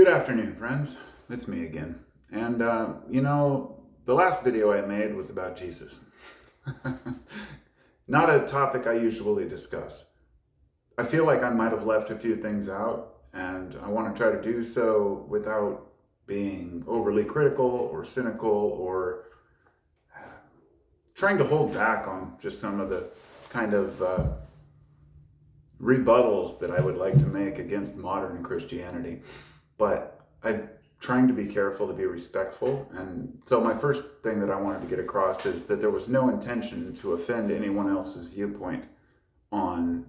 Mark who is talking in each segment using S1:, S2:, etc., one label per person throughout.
S1: Good afternoon, friends. It's me again. And, the last video I made was about Jesus. Not a topic I usually discuss. I feel like I might have left a few things out, and I want to try to do so without being overly critical or cynical or trying to hold back on just some of the kind of rebuttals that I would like to make against modern Christianity. But I'm trying to be careful, to be respectful. And so my first thing that I wanted to get across is that there was no intention to offend anyone else's viewpoint on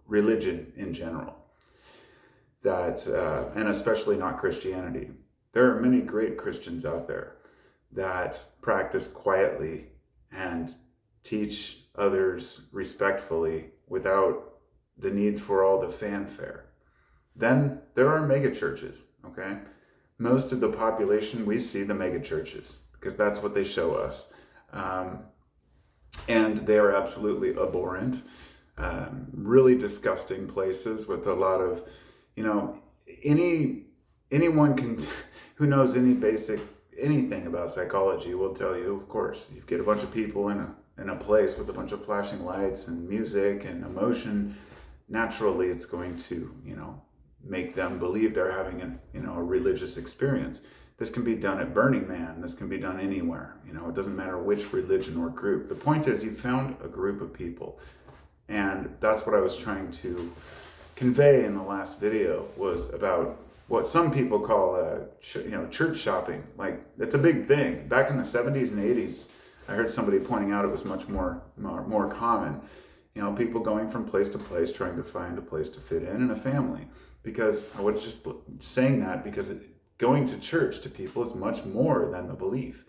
S1: religion in general. And especially not Christianity. There are many great Christians out there that practice quietly and teach others respectfully without the need for all the fanfare. Then there are mega churches, okay? Most of the population, we see the mega churches because that's what they show us. And they are absolutely abhorrent, really disgusting places with a lot of, anyone who knows anything about psychology will tell you, of course, you get a bunch of people in a place with a bunch of flashing lights and music and emotion. Naturally, it's going to, make them believe they're having a religious experience. This can be done at Burning Man. This can be done anywhere. It doesn't matter which religion or group. The point is, you found a group of people, and that's what I was trying to convey in the last video, was about what some people call church shopping. Like, it's a big thing. Back in the 70s and 80s, I heard somebody pointing out it was much more common. People going from place to place, trying to find a place to fit in a family. Because I was just saying that because going to church to people is much more than the belief.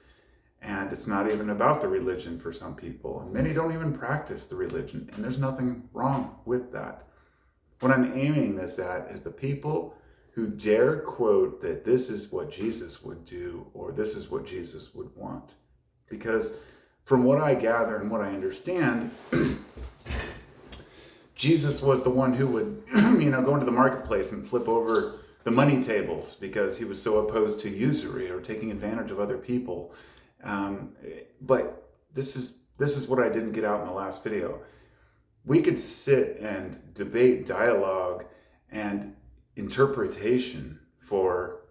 S1: And it's not even about the religion for some people. And many don't even practice the religion. And there's nothing wrong with that. What I'm aiming this at is the people who dare quote that this is what Jesus would do or this is what Jesus would want. Because from what I gather and what I understand, Jesus was the one who would, go into the marketplace and flip over the money tables because he was so opposed to usury or taking advantage of other people. But this is what I didn't get out in the last video. We could sit and debate dialogue and interpretation for,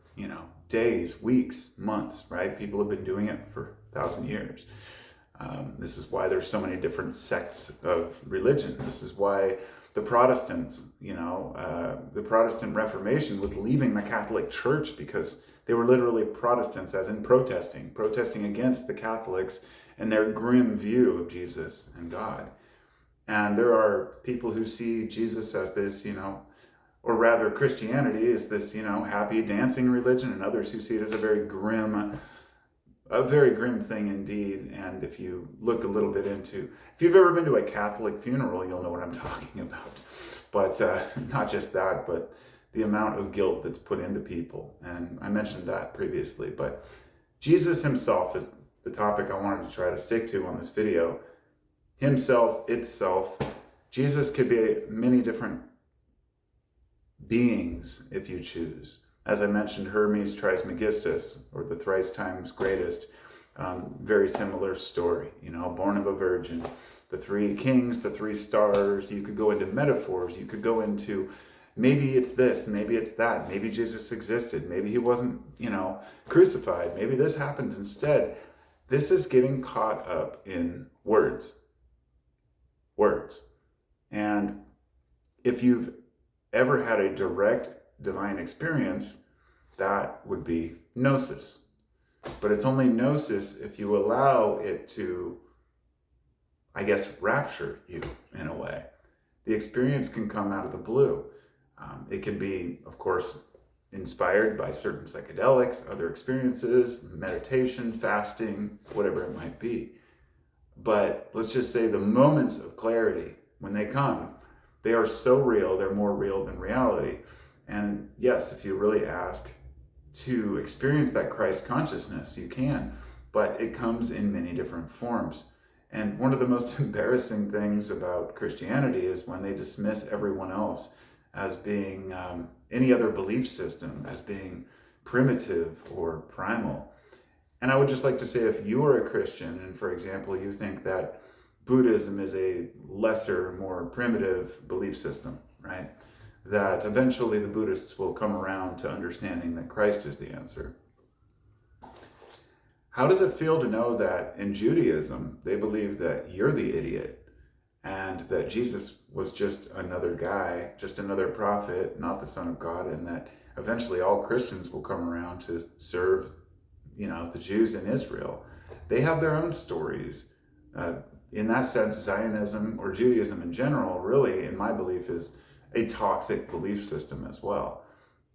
S1: days, weeks, months, right? People have been doing it for 1,000 years. This is why there's so many different sects of religion. This is why the Protestants, the Protestant Reformation was leaving the Catholic Church because they were literally Protestants, as in protesting against the Catholics and their grim view of Jesus and God. And there are people who see Jesus as this, or rather Christianity as this, happy dancing religion, and others who see it as a very grim thing indeed. And if you look a little bit into, if you've ever been to a Catholic funeral, you'll know what I'm talking about. But not just that, but the amount of guilt that's put into people. And I mentioned that previously, but Jesus himself is the topic I wanted to try to stick to on this video. Himself, itself. Jesus could be many different beings if you choose. As I mentioned, Hermes Trismegistus, or the thrice times greatest, very similar story, born of a virgin. The three kings, the three stars. You could go into metaphors. You could go into, maybe it's this, maybe it's that. Maybe Jesus existed. Maybe he wasn't, crucified. Maybe this happened instead. This is getting caught up in words. And if you've ever had a direct divine experience, that would be gnosis. But it's only gnosis if you allow it to, rapture you in a way. The experience can come out of the blue. It can be, of course, inspired by certain psychedelics, other experiences, meditation, fasting, whatever it might be. But let's just say the moments of clarity, when they come, they are so real, they're more real than reality. And yes, if you really ask to experience that Christ consciousness, you can, but it comes in many different forms. And one of the most embarrassing things about Christianity is when they dismiss everyone else as being any other belief system as being primitive or primal. And I would just like to say, if you are a Christian and, for example, you think that Buddhism is a lesser, more primitive belief system, right? That eventually the Buddhists will come around to understanding that Christ is the answer. How does it feel to know that in Judaism, they believe that you're the idiot and that Jesus was just another guy, just another prophet, not the Son of God, and that eventually all Christians will come around to serve, the Jews in Israel? They have their own stories. In that sense, Zionism or Judaism in general, really, in my belief, is a toxic belief system as well.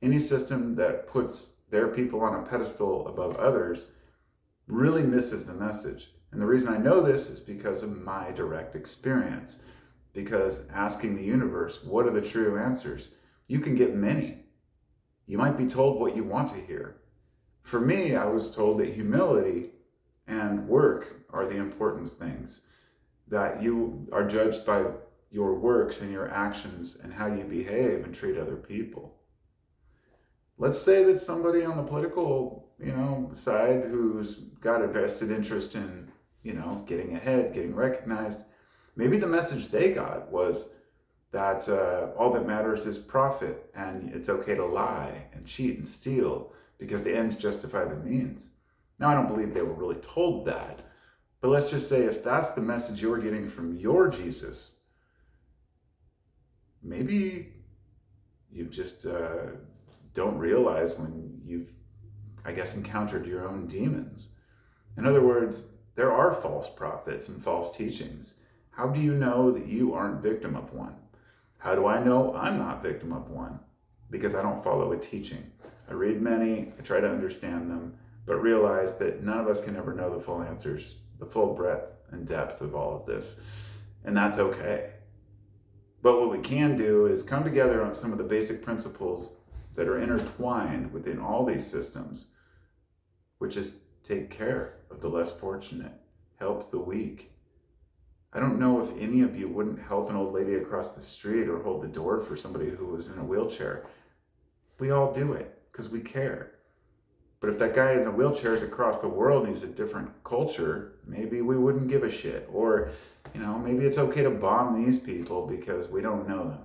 S1: Any system that puts their people on a pedestal above others really misses the message. And the reason I know this is because of my direct experience. Because asking the universe, what are the true answers? You can get many. You might be told what you want to hear. For me, I was told that humility and work are the important things. That you are judged by your works and your actions and how you behave and treat other people. Let's say that somebody on the political, side who's got a vested interest in, getting ahead, getting recognized, maybe the message they got was that all that matters is profit and it's okay to lie and cheat and steal because the ends justify the means. Now, I don't believe they were really told that, but let's just say if that's the message you're getting from your Jesus, maybe you just don't realize when you've, encountered your own demons. In other words, there are false prophets and false teachings. How do you know that you aren't victim of one? How do I know I'm not victim of one? Because I don't follow a teaching. I read many, I try to understand them, but realize that none of us can ever know the full answers, the full breadth and depth of all of this. And that's okay. But what we can do is come together on some of the basic principles that are intertwined within all these systems, which is take care of the less fortunate, help the weak. I don't know if any of you wouldn't help an old lady across the street or hold the door for somebody who was in a wheelchair. We all do it because we care. But if that guy in a wheelchair is across the world and he's a different culture, maybe we wouldn't give a shit. Or, maybe it's okay to bomb these people because we don't know them.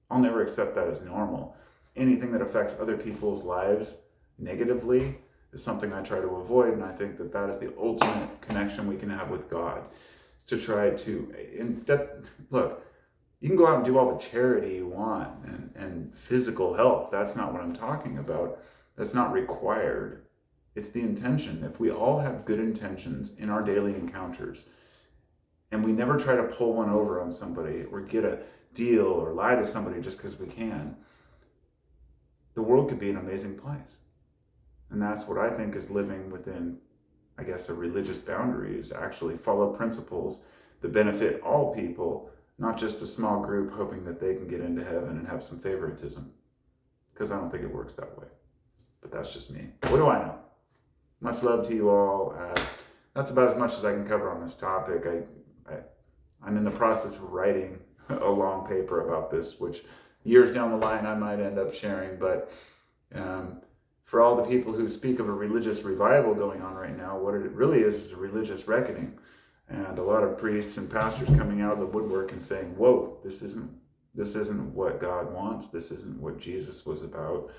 S1: I'll never accept that as normal. Anything that affects other people's lives negatively is something I try to avoid, and I think that that is the ultimate connection we can have with God. To try to, look, you can go out and do all the charity you want and physical help. That's not what I'm talking about. That's not required. It's the intention. If we all have good intentions in our daily encounters, and we never try to pull one over on somebody or get a deal or lie to somebody just because we can, the world could be an amazing place. And that's what I think is living within, a religious boundary, is to actually follow principles that benefit all people, not just a small group hoping that they can get into heaven and have some favoritism. Because I don't think it works that way. But that's just me. What do I know? Much love to you all. That's about as much as I can cover on this topic. I'm in the process of writing a long paper about this, which years down the line I might end up sharing. But for all the people who speak of a religious revival going on right now, what it really is a religious reckoning. And a lot of priests and pastors coming out of the woodwork and saying, whoa, this isn't what God wants. This isn't what Jesus was about.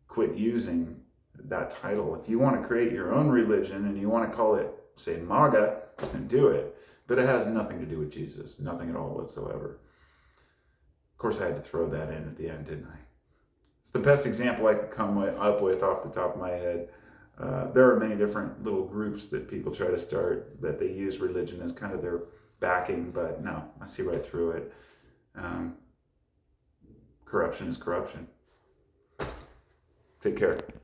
S1: Quit using that title. If you want to create your own religion and you want to call it, say, MAGA, then do it. But it has nothing to do with Jesus. Nothing at all whatsoever. Of course, I had to throw that in at the end, didn't I? It's the best example I could come up with off the top of my head. There are many different little groups that people try to start that they use religion as kind of their backing, but no, I see right through it. Corruption is corruption. Take care.